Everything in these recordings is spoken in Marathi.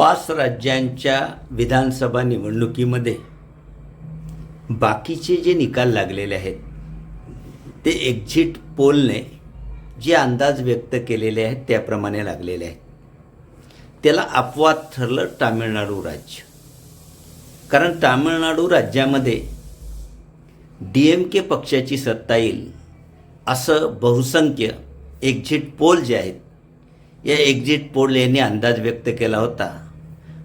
5 राज्यांच्या विधानसभा निवडणुकीमध्ये बाकीचे जे निकाल लागलेले आहेत ते एक्झिट पोलने जे अंदाज व्यक्त केलेले आहेत त्याप्रमाणे लागलेले आहेत. त्याला अपवाद ठरलं तामिळनाडू राज्य. कारण तामिळनाडू राज्यामध्ये DMK पक्षाची सत्ता येईल असं बहुसंख्य एक्झिट पोल जे आहेत या एक्झिट पोल यांनी अंदाज व्यक्त केला होता.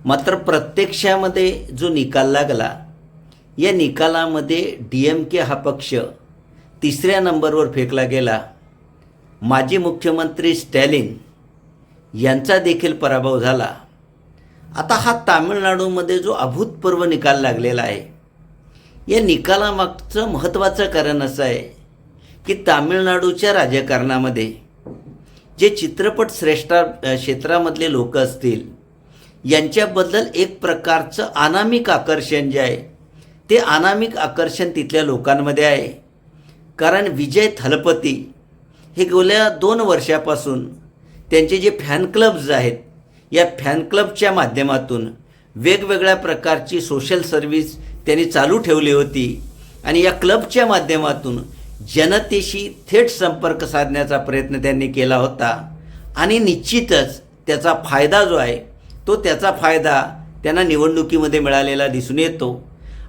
मात्र प्रत्यक्षामध्ये जो निकाल लागला या निकालामध्ये DMK हा पक्ष 3ऱ्या नंबरवर फेकला गेला. माजी मुख्यमंत्री स्टॅलिन यांचा देखील पराभव झाला. आता हा तामिळनाडूमध्ये जो अभूतपूर्व निकाल लागलेला आहे या निकालामागचं महत्त्वाचं कारण असं आहे की तामिळनाडूच्या राजकारणामध्ये जे चित्रपट क्षेत्रामधले लोक असतील यांच्याबद्दल एक प्रकारचं अनामिक आकर्षण जे आहे ते अनामिक आकर्षण तिथल्या लोकांमध्ये आहे. कारण विजय थलपती हे गेल्या 2 वर्षापासून त्यांचे जे फॅन क्लब्स आहेत या फॅन क्लबच्या माध्यमातून वेगवेगळ्या प्रकारची सोशल सर्व्हिस त्यांनी चालू ठेवली होती आणि या क्लबच्या माध्यमातून जनतेशी थेट संपर्क साधण्याचा प्रयत्न त्यांनी केला होता. आणि निश्चितच त्याचा फायदा जो आहे तो त्याचा फायदा त्यांना निवडणुकीमध्ये मिळालेला दिसून येतो.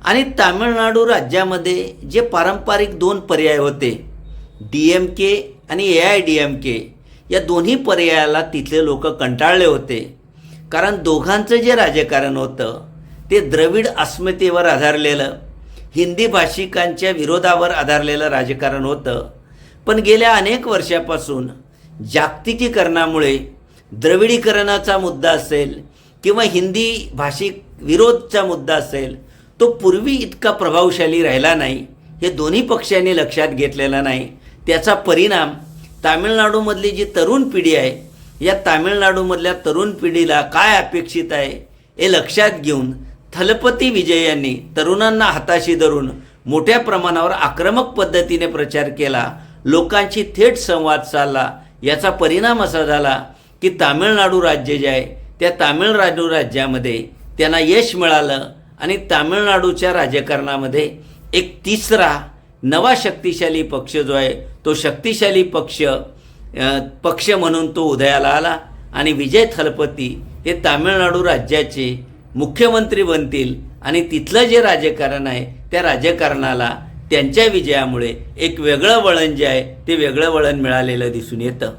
आणि तामिळनाडू राज्यामध्ये जे पारंपरिक 2 पर्याय होते DMK आणि AIADMK या दोन्ही पर्यायाला तिथले लोक कंटाळले होते. कारण दोघांचं जे राजकारण होतं ते द्रविड अस्मितेवर आधारलेलं हिंदी भाषिकांच्या विरोधावर आधारलेलं राजकारण होतं. पण गेल्या अनेक वर्षापासून जागतिकीकरणामुळे द्रविडीकरणाचा मुद्दा असेल किंवा हिंदी भाषिक विरोधचा मुद्दा असेल तो पूर्वी इतका प्रभावशाली राहिला नाही. हे दोन्ही पक्षांनी लक्षात घेतलेला नाही. त्याचा परिणाम तामिळनाडूमधली जी तरुण पिढी आहे या तामिळनाडूमधल्या तरुण पिढीला काय अपेक्षित आहे हे लक्षात घेऊन थलपती विजय यांनी तरुणांना हाताशी धरून मोठ्या प्रमाणावर आक्रमक पद्धतीने प्रचार केला. लोकांशी थेट संवाद साधला. याचा परिणाम असा झाला की तामिळनाडू राज्य जे आहे त्या तामिळनाडू राज्यामध्ये त्यांना यश मिळालं आणि तामिळनाडूच्या राजकारणामध्ये एक 3रा नवा शक्तिशाली पक्ष जो आहे तो शक्तिशाली पक्ष म्हणून तो उदयाला आला आणि विजय थलपती हे तामिळनाडू राज्याचे मुख्यमंत्री बनतील आणि तिथलं जे राजकारण आहे त्या राजकारणाला त्यांच्या विजयामुळे एक वेगळं वळण जे आहे ते वेगळं वळण मिळालेलं दिसून येतं.